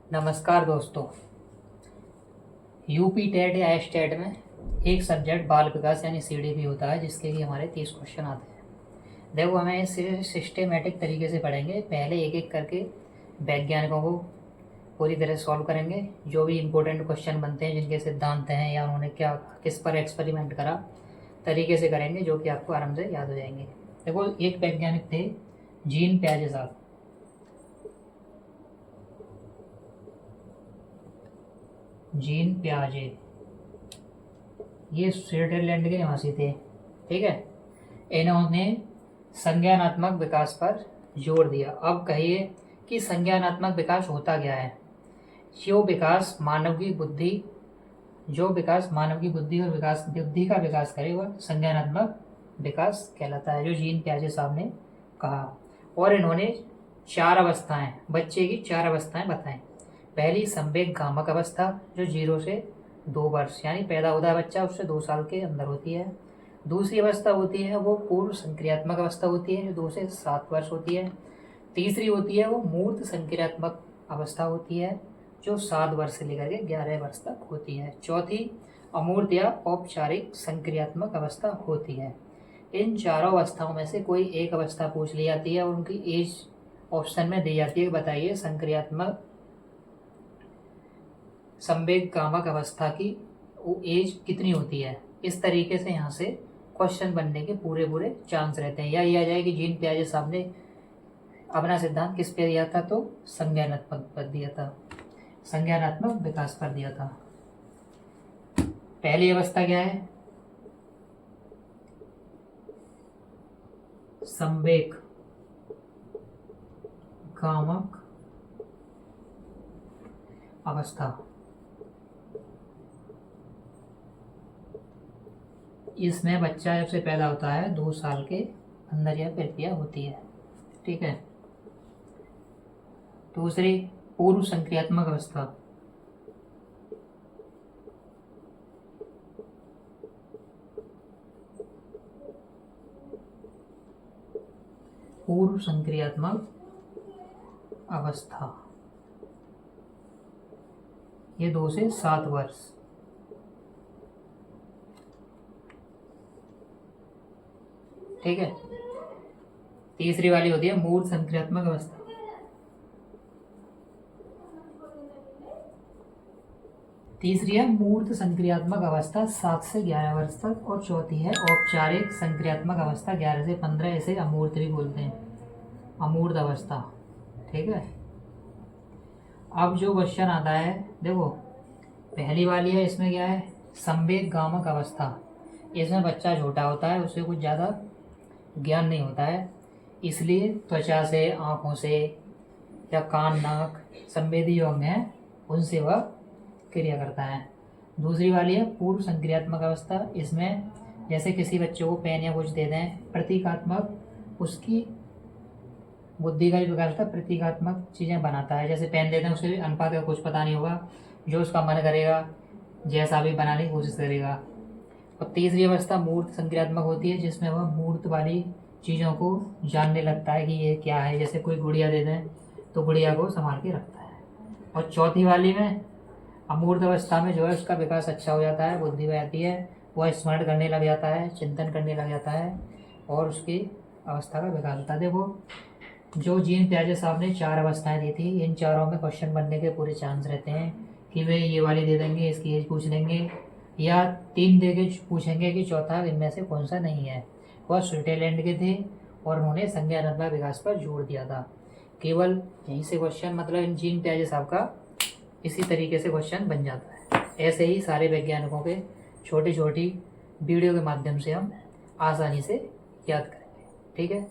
नमस्कार दोस्तों। UP TET या एस टेट में एक सब्जेक्ट बाल विकास यानी सीडी भी होता है, जिसके लिए हमारे 30 क्वेश्चन आते हैं। देखो, हमें इसे सिस्टेमेटिक तरीके से पढ़ेंगे। पहले एक एक करके वैज्ञानिकों को पूरी तरह सॉल्व करेंगे। जो भी इम्पोर्टेंट क्वेश्चन बनते हैं, जिनके सिद्धांत हैं या उन्होंने क्या किस पर एक्सपेरिमेंट करा, तरीके से करेंगे, जो कि आपको आराम से याद हो जाएंगे। देखो, एक वैज्ञानिक थे जीन प्याजे साहब। जीन प्याजे ये स्विट्जरलैंड के निवासी थे। ठीक है, इन्होंने संज्ञानात्मक विकास पर जोर दिया। अब कहिए कि संज्ञानात्मक विकास होता क्या है। जो विकास मानव की बुद्धि और विकास बुद्धि का विकास करे, वह संज्ञानात्मक विकास कहलाता है, जो जीन प्याजे साहब ने कहा। और इन्होंने 4 अवस्थाएं, बच्चे की 4 अवस्थाएं बताएं। पहली संवेगगामक अवस्था, जो 0 से 2 वर्ष यानी पैदा होता है बच्चा, उससे 2 साल के अंदर होती है। दूसरी अवस्था होती है वो पूर्व संक्रियात्मक अवस्था होती है, जो 2 से 7 वर्ष होती है। तीसरी होती है वो मूर्त संक्रियात्मक अवस्था होती है, जो 7 वर्ष से लेकर के 11 वर्ष तक होती है। चौथी अमूर्त या औपचारिक संक्रियात्मक अवस्था होती है। इन चारों अवस्थाओं में से कोई एक अवस्था पूछ ली जाती है और उनकी एज ऑप्शन में दी जाती है। बताइए संवेगगामक अवस्था की एज कितनी होती है। इस तरीके से यहाँ से क्वेश्चन बनने के पूरे चांस रहते हैं। या ये आ जाए कि जीन प्याजे साहब ने अपना सिद्धांत किस पे दिया था, तो संज्ञानात्मक पर दिया था, संज्ञानात्मक विकास पर दिया था। पहली अवस्था क्या है? संवेगगामक अवस्था। इसमें बच्चा जब से पैदा होता है 2 साल के अंदर यह प्रक्रिया होती है। ठीक है। दूसरी पूर्व संक्रियात्मक अवस्था। पूर्व संक्रियात्मक अवस्था, ये 2 से 7 वर्ष। ठीक है। तीसरी वाली होती है मूर्त संक्रियात्मक अवस्था। तीसरी है मूर्त संक्रियात्मक अवस्था 7 से 11 वर्ष तक। और चौथी है औपचारिक संक्रियात्मक अवस्था 11 से 15। इसे अमूर्त भी बोलते हैं, अमूर्त अवस्था। ठीक है। अब जो क्वेश्चन आता है, देखो पहली वाली है, इसमें क्या है? संवेगगामक अवस्था। इसमें बच्चा छोटा होता है, उसे कुछ ज़्यादा ज्ञान नहीं होता है, इसलिए त्वचा से, आँखों से या कान, नाक संवेदी जो अंग हैं, उनसे वह क्रिया करता है। दूसरी वाली है पूर्व संक्रियात्मक अवस्था। इसमें जैसे किसी बच्चे को पेन या कुछ दे दें, प्रतीकात्मक, उसकी बुद्धि का भी विकास होता है, प्रतीकात्मक चीज़ें बनाता है। जैसे पेन देते हैं, उसे अनुपात का कुछ पता नहीं होगा, जो उसका मन करेगा जैसा भी बनाने की कोशिश करेगा। और तीसरी अवस्था मूर्त संक्रियात्मक होती है, जिसमें वह मूर्त वाली चीज़ों को जानने लगता है कि ये क्या है। जैसे कोई गुड़िया दे दें तो गुड़िया को संभाल के रखता है। और चौथी वाली में अमूर्त अवस्था में जो है उसका विकास अच्छा हो जाता है, बुद्धि बढ़ती है, वह स्मरण करने लग जाता है, चिंतन करने लग जाता है, और उसकी अवस्था का विकास होता है। देखो, जो जीन प्याजे साहब ने 4 अवस्थाएं दी थी, इन चारों में क्वेश्चन बनने के पूरे चांस रहते हैं कि वे ये वाली दे देंगे, इसकी एज पूछ लेंगे, या 3 दे के पूछेंगे कि चौथा इनमें से कौन सा नहीं है। वह स्विट्जरलैंड के थे और उन्होंने संज्ञानात्मक विकास पर जोर दिया था। केवल यहीं से क्वेश्चन, मतलब इन जीन प्याजे साहब का इसी तरीके से क्वेश्चन बन जाता है। ऐसे ही सारे वैज्ञानिकों के छोटी छोटी वीडियो के माध्यम से हम आसानी से याद करेंगे। ठीक है।